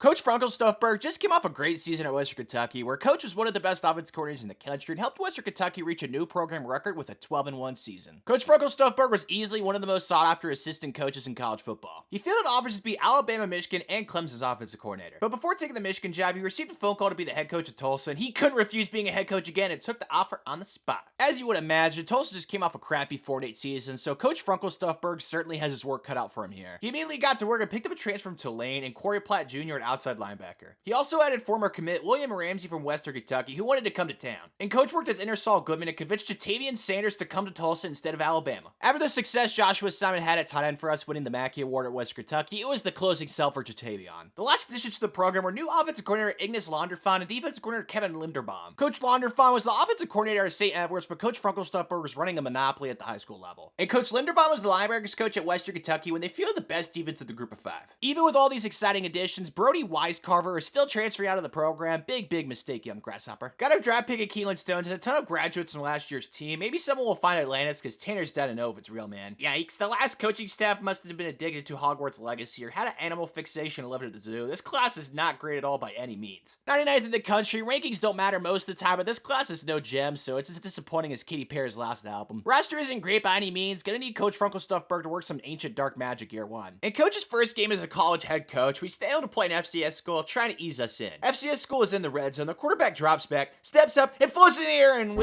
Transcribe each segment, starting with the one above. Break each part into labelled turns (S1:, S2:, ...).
S1: Coach Frunklestuffburg just came off a great season at Western Kentucky, where Coach was one of the best offensive coordinators in the country and helped Western Kentucky reach a new program record with a 12-1 season. Coach Frunklestuffburg was easily one of the most sought-after assistant coaches in college football. He fielded offers to be Alabama, Michigan, and Clemson's offensive coordinator. But before taking the Michigan job, he received a phone call to be the head coach of Tulsa, and he couldn't refuse being a head coach again and took the offer on the spot. As you would imagine, Tulsa just came off a crappy 4-8 season, so Coach Frunklestuffburg certainly has his work cut out for him here. He immediately got to work and picked up a transfer from Tulane and Corey Platt Jr. at outside linebacker. He also added former commit William Ramsey from Western Kentucky, who wanted to come to town. And Coach worked as inner Saul Goodman and convinced Jatavian Sanders to come to Tulsa instead of Alabama. After the success Joshua Simon had at tight end for us winning the Mackey Award at Western Kentucky, it was the closing sell for Jatavian. The last additions to the program were new offensive coordinator Ignace Launderfon and defensive coordinator Kevin Linderbaum. Coach Launderfon was the offensive coordinator at St. Edwards, but Coach Frunklestuffburg was running a monopoly at the high school level. And Coach Linderbaum was the linebackers coach at Western Kentucky when they fielded the best defense of the group of five. Even with all these exciting additions, Brody Weiscarver is still transferring out of the program. Big mistake, young grasshopper. Got a draft pick at Keelan Stones and a ton of graduates from last year's team. Maybe someone will find Atlantis because Tanner's dead and know if it's real, man. Yikes, the last coaching staff must have been addicted to Hogwarts Legacy or had an animal fixation and lived at the zoo. This class is not great at all by any means. 99th in the country, rankings don't matter most of the time, but this class is no gem, so it's as disappointing as Katy Perry's last album. Roster isn't great by any means. Gonna need Coach Frunklestuffburg to work some ancient dark magic year one. In Coach's first game as a college head coach, we stay able to play an FCS school trying to ease us in. FCS school is in the red zone. The quarterback drops back, steps up, and floats in the air, and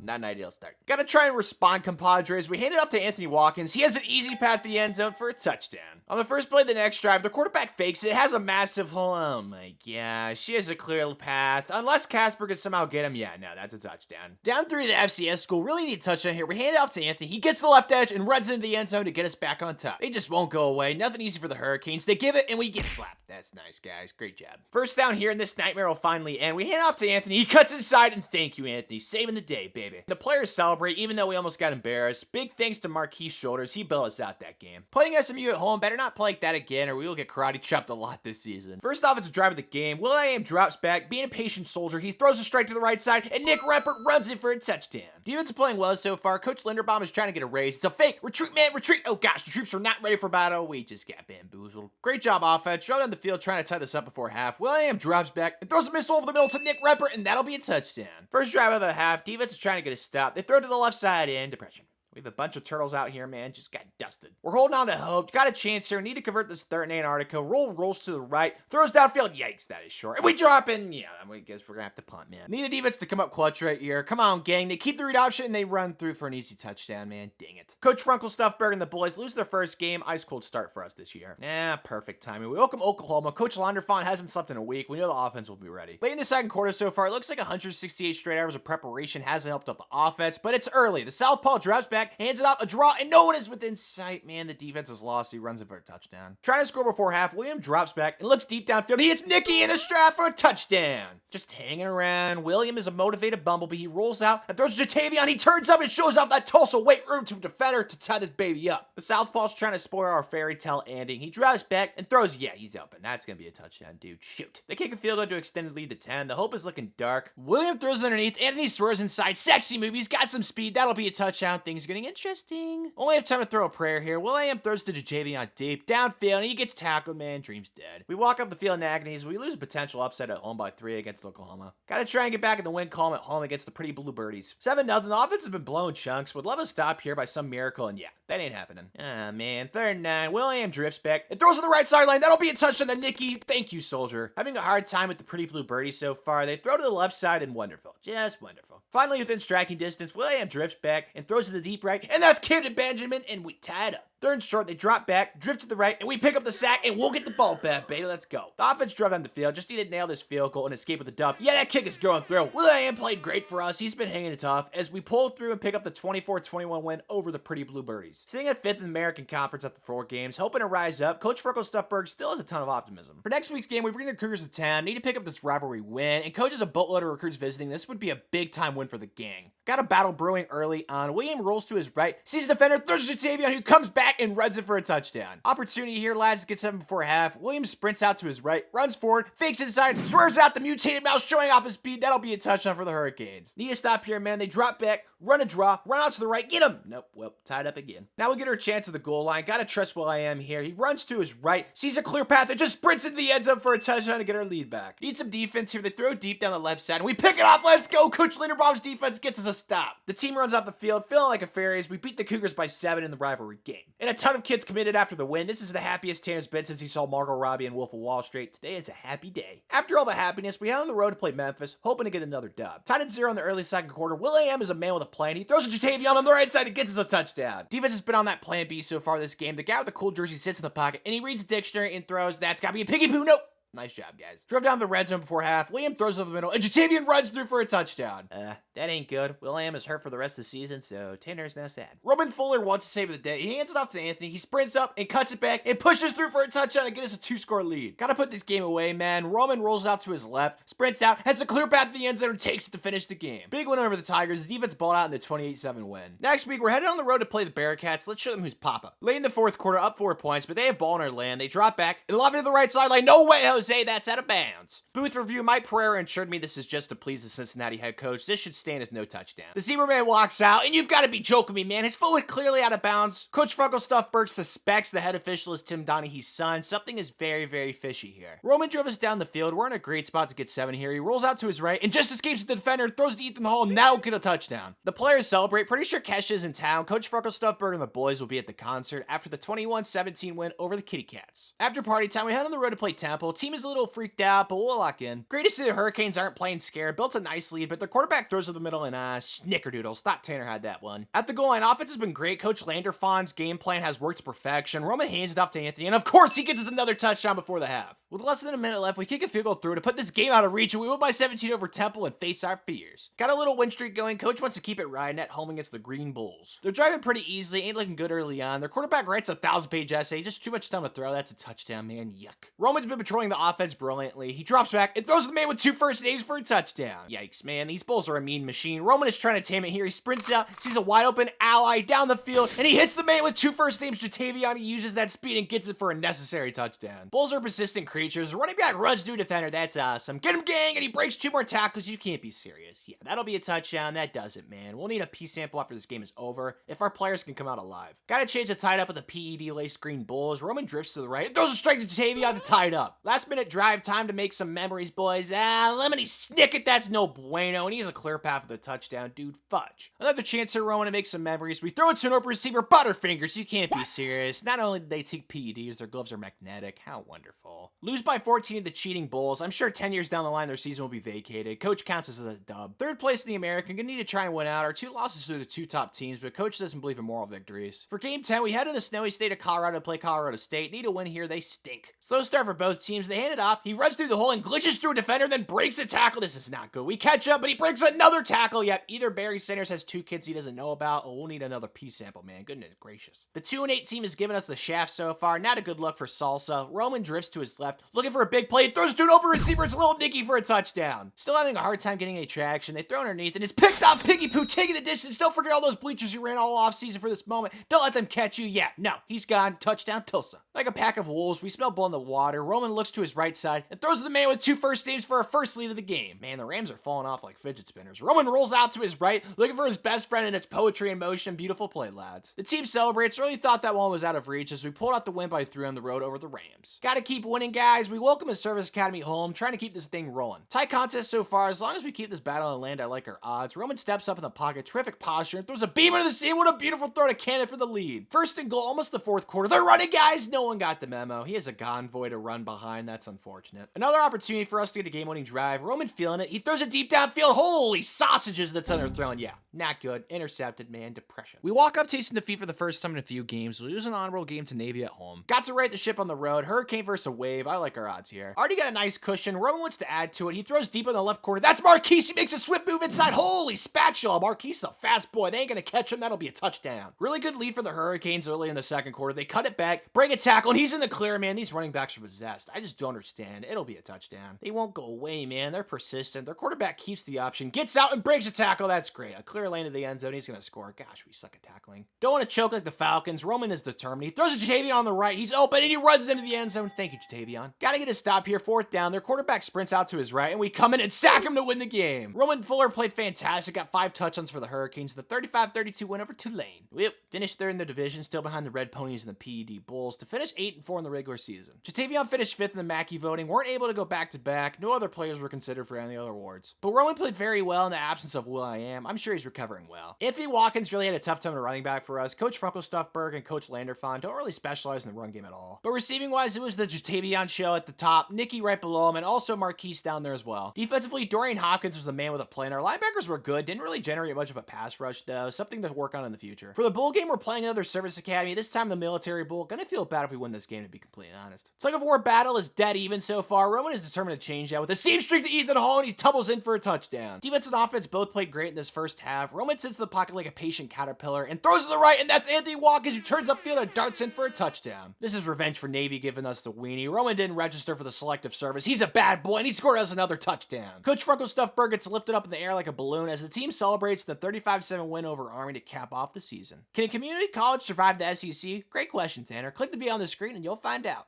S1: not an ideal start. Gotta try and respond, compadres. We hand it off to Anthony Watkins. He has an easy path to the end zone for a touchdown. On the first play of the next drive, the quarterback fakes it. It has a massive hole. Oh my gosh, he has a clear path. Unless Casper can somehow get him. Yeah, no, that's a touchdown. Down three, the FCS school really need a touchdown here. We hand it off to Anthony. He gets the left edge and runs into the end zone to get us back on top. They just won't go away. Nothing easy for the Hurricanes. They give it and we get slapped. That's nice, guys. Great job. First down here, and this nightmare will finally end. We hand off to Anthony. He cuts inside, and thank you, Anthony. Saving the day, baby. The players celebrate, even though we almost got embarrassed. Big thanks to Marquise Shoulders. He bailed us out that game. Playing SMU at home, better not play like that again, or we will get karate chopped a lot this season. First offensive drive of the game, Will.i.am drops back, being a patient soldier. He throws a strike to the right side, and Nick Rempert runs it for a touchdown. Defense is playing well so far. Coach Linderbaum is trying to get a raise. It's a fake. Retreat, man, retreat. Oh gosh, the troops are not ready for battle. We just got bamboozled. Great job, offense. Drove down the field trying to tie this up before half. Will.i.am drops back and throws a missile over the middle to Nick Rempert, and that'll be a touchdown. First drive of the half, defense is trying to get a stop. They throw to the left side in depression. We have a bunch of turtles out here, man. Just got dusted. We're holding on to hope. Got a chance here. Need to convert this third and Antarctica. Rolls to the right. Throws downfield. Yikes, that is short. And we drop in. Yeah, I guess we're going to have to punt, man. Need a defense to come up clutch right here. Come on, gang. They keep the read option and they run through for an easy touchdown, man. Dang it. Coach Frunklestuffburg and the boys lose their first game. Ice cold start for us this year. Perfect timing. We welcome Oklahoma. Coach Launderfon hasn't slept in a week. We know the offense will be ready. Late in the second quarter so far, it looks like 168 straight hours of preparation hasn't helped out the offense, but it's early. The Southpaw drops back, hands it out, a draw, and no one is within sight. Man, the defense is lost. He runs it for a touchdown. Trying to score before half, William drops back and looks deep downfield. He hits Nicky in the strap for a touchdown. Just hanging around. William is a motivated bumblebee. He rolls out and throws Jatavian. He turns up and shows off that Tulsa weight room to a defender to tie this baby up. The Southpaw's trying to spoil our fairy tale ending. He drives back and throws. Yeah, he's open. That's going to be a touchdown, dude. Shoot. They kick a field goal to extend the lead to 10. The hope is looking dark. William throws underneath. Anthony swerves inside. Sexy move. He's got some speed. That'll be a touchdown. Things are getting interesting. Only have time to throw a prayer here. Will.i.am throws to Jatavian deep. Downfield, and he gets tackled, man. Dream's dead. We walk up the field in agony as we lose a potential upset at home by 3 against Oklahoma. Gotta try and get back in the win column at home against the pretty blue birdies. 7-0. The offense has been blowing chunks. Would love a stop here by some miracle, and yeah, that ain't happening. Ah, man. 3rd and 9. Will.i.am drifts back and throws to the right sideline. That'll be a touchdown to Nicky. Thank you, soldier. Having a hard time with the pretty blue birdies so far. They throw to the left side and wonderful. Just wonderful. Finally, within striking distance, Will.i.am drifts back and throws to the deep right, and that's Camden Benjamin, and we tie it up. 3rd and short, they drop back, drift to the right, and we pick up the sack, and we'll get the ball back, baby. Let's go. The offense drove down the field, just need to nail this field goal and escape with a dub. Yeah, that kick is going through. Will.i.am played great for us. He's been hanging it tough as we pull through and pick up the 24-21 win over the pretty blue birdies. Sitting at 5th in the American Conference after 4 games, hoping to rise up, Coach Frunklestuffburg still has a ton of optimism. For next week's game, we bring the Cougars to town, need to pick up this rivalry win, and Coach has a boatload of recruits visiting. This would be a big-time win for the gang. Got a battle brewing early on. William rolls to his right, sees the defender, throws to Jatavian, who comes back back and runs it for a touchdown. Opportunity here, lads, gets 7 before half. Williams sprints out to his right, runs forward, fakes inside, swerves out the mutated mouse, showing off his speed. That'll be a touchdown for the Hurricanes. Need to stop here, man. They drop back, run a draw, run out to the right, get him. Nope, well, tied up again. Now we get our chance at the goal line. Gotta trust Will I Am here. He runs to his right, sees a clear path, and just sprints into the end zone for a touchdown to get our lead back. Need some defense here. They throw deep down the left side, and we pick it off. Let's go. Coach Linderbaum's defense gets us a stop. The team runs off the field, feeling like a fairies. We beat the Cougars by 7 in the rivalry game. And a ton of kids committed after the win. This is the happiest Tanner's been since he saw Margot Robbie and Wolf of Wall Street. Today is a happy day. After all the happiness, we head on the road to play Memphis, hoping to get another dub. Tied at 0 in the early second quarter. Will I Am is a man with a plan. He throws a Jatavion on the right side and gets us a touchdown. Defense has been on that plan B so far this game. The guy with the cool jersey sits in the pocket, and he reads the dictionary and throws. That's gotta be a piggy poo. Nope. Nice job, guys. Drove down the red zone before half. William throws over the middle, and Jatavion runs through for a touchdown. That ain't good. William is hurt for the rest of the season, so Tanner is now sad. Roman Fuller wants to save the day. He hands it off to Anthony. He sprints up and cuts it back and pushes through for a touchdown to get us a 2-score lead. Gotta put this game away, man. Roman rolls out to his left, sprints out, has a clear path to the end zone, and takes it to finish the game. Big win over the Tigers. The defense balled out in the 28-7 win. Next week, we're headed on the road to play the Bearcats. Let's show them who's Papa. Late in the fourth quarter, up 4 points, but they have ball in our land. They drop back and lob it to the right sideline. No way, Jose. That's out of bounds. Booth review, Mike Pereira assured me this is just to please the Cincinnati head coach. This should stand as no touchdown. The Zebra Man walks out, and you've got to be joking me, man. His foot was clearly out of bounds. Coach Frunklestuffburg suspects the head official is Tim Donaghy's son. Something is very, very fishy here. Roman drove us down the field. We're in a great spot to get 7 here. He rolls out to his right and just escapes the defender, throws to Ethan Hall, and now get a touchdown. The players celebrate. Pretty sure Kesha is in town. Coach Frunklestuffburg and the boys will be at the concert after the 21-17 win over the Kitty Cats. After party time, we head on the road to play Temple. Team is a little freaked out, but we'll lock in. Great to see the Hurricanes aren't playing scared. Built a nice lead, but their quarterback throws to the middle and snickerdoodles. Thought Tanner had that one. At the goal line, offense has been great. Coach Landerfawn's game plan has worked to perfection. Roman hands it off to Anthony, and of course he gets us another touchdown before the half. With less than a minute left, we kick a field goal through to put this game out of reach, and we win by 17 over Temple and face our fears. Got a little win streak going. Coach wants to keep it riding at home against the Green Bulls. They're driving pretty easily, ain't looking good early on. Their quarterback writes a 1,000-page essay, just too much time to throw. That's a touchdown, man. Yuck. Roman's been patrolling the offense brilliantly. He drops back and throws the man with 2 first names for a touchdown. Yikes, man. These Bulls are a mean machine. Roman is trying to tame it here. He sprints out, sees a wide open ally down the field, and he hits the man with 2 first names, Jatavion. He uses that speed and gets it for a necessary touchdown. Bulls are persistent creatures. The running back runs through defender. That's awesome. Get him, gang, and he breaks 2 more tackles. You can't be serious. Yeah, that'll be a touchdown. That does it, man. We'll need a P sample after this game is over if our players can come out alive. Gotta change the tied up with the PED-laced Green Bulls. Roman drifts to the right, throws a strike to Jatavion to tie it up. Last minute drive time to make some memories, boys. Lemony Snicket, that's no bueno, and he has a clear path for the touchdown. Dude, fudge. Another chance here, Roman, to make some memories. We throw it to an open receiver, Butterfingers. You can't be serious. Not only did they take PEDs, their gloves are magnetic. How wonderful. Lose by 14 to the cheating Bulls. I'm sure 10 years down the line, their season will be vacated. Coach counts this as a dub. Third place in the American. Gonna need to try and win out. Our 2 losses through the 2 top teams, but coach doesn't believe in moral victories. For game 10, we head to the snowy state of Colorado to play Colorado State. Need a win here. They stink. Slow start for both teams. They hand it off. He runs through the hole and glitches through a defender, then breaks a tackle. This is not good. We catch up, but he breaks another tackle. Yep, either Barry Sanders has 2 kids he doesn't know about, or we'll need another P sample, man. Goodness gracious. The 2-8 team has given us the shaft so far. Not a good look for Salsa. Roman drifts to his left, looking for a big play. Throws to an open receiver. It's Little Nicky for a touchdown. Still having a hard time getting any traction. They throw underneath, and it's picked off. Piggy Poo taking the distance. Don't forget all those bleachers you ran all off season for this moment. Don't let them catch you. Yeah, no, he's gone. Touchdown, Tulsa. Like a pack of wolves, we smell blood in the water. Roman looks to his right side and throws the man with 2 first names for our first lead of the game. Man, the Rams are falling off like fidget spinners. Roman rolls out to his right, looking for his best friend, and it's poetry in motion. Beautiful play, lads. The team celebrates. Really thought that one was out of reach as we pulled out the win by 3 on the road over the Rams. Gotta keep winning, guys. We welcome a Service Academy home, trying to keep this thing rolling. Tight contest so far. As long as we keep this battle on land, I like our odds. Roman steps up in the pocket, terrific posture, and throws a beam into the seam. What a beautiful throw to Cannon for the lead. First and goal, almost the 4th quarter. They're running, guys. No one got the memo. He has a convoy to run behind. That's unfortunate. Another opportunity for us to get a game-winning drive. Roman feeling it. He throws a deep downfield. Holy sausages that's underthrown. Yeah, not good. Intercepted, man. Depression. We walk up tasting defeat for the first time in a few games. We lose an honorable game to Navy at home. Got to right the ship on the road. Hurricane versus a wave. I like our odds here. Already got a nice cushion. Roman wants to add to it. He throws deep in the left corner. That's Marquise. He makes a swift move inside. Holy spatula. Marquise, a fast boy. They ain't gonna catch him. That'll be a touchdown. Really good lead for the Hurricanes early in the second quarter. They cut it back, break a tackle. tackle, and he's in the clear, man. These running backs are possessed. I just don't understand. It'll be a touchdown. They won't go away, man. They're persistent. Their quarterback keeps the option, gets out and breaks a tackle. That's great. A clear lane to the end zone. He's going to score. Gosh, we suck at tackling. Don't want to choke like the Falcons. Roman is determined. He throws a Jatavion on the right. He's open, and he runs into the end zone. Thank you, Jatavion. Got to get a stop here. 4th down. Their quarterback sprints out to his right, and we come in and sack him to win the game. Roman Fuller played fantastic. Got 5 touchdowns for the Hurricanes. The 35-32 win over Tulane. Yep, finished 3rd in the division, still behind the Red Ponies and the PED Bulls to finish 8-4 in the regular season. Jatavion finished 5th in the Mackey voting. Weren't able to go back-to-back. No other players were considered for any other awards. But Roman played very well in the absence of will.i.am. I'm sure he's recovering well. Anthony Watkins really had a tough time at running back for us. Coach frunklestuffburg and Coach Landerfon don't really specialize in the run game at all. But receiving-wise, it was the Jatavion show at the top, Nicky right below him, and also Marquise down there as well. Defensively, Dorian Hopkins was the man with a plan. Our linebackers were good. Didn't really generate much of a pass rush, though. Something to work on in the future. For the bowl game, we're playing another service academy, this time the military bowl. Gonna feel bad if we win this game, to be completely honest. Tug of War battle is dead even so far. Roman is determined to change that with a seam streak to Ethan Hall, and he tumbles in for a touchdown. Defense and offense both played great in this first half. Roman sits in the pocket like a patient caterpillar and throws to the right, and that's Anthony Watkins, who turns upfield and darts in for a touchdown. This is revenge for Navy giving us the weenie. Roman didn't register for the selective service. He's a bad boy, and he scored us another touchdown. Coach frunklestuffburg gets lifted up in the air like a balloon as the team celebrates the 35-7 win over Army to cap off the season. Can a community college survive the SEC? Great question, Tanner. Click the video on the screen and you'll find out.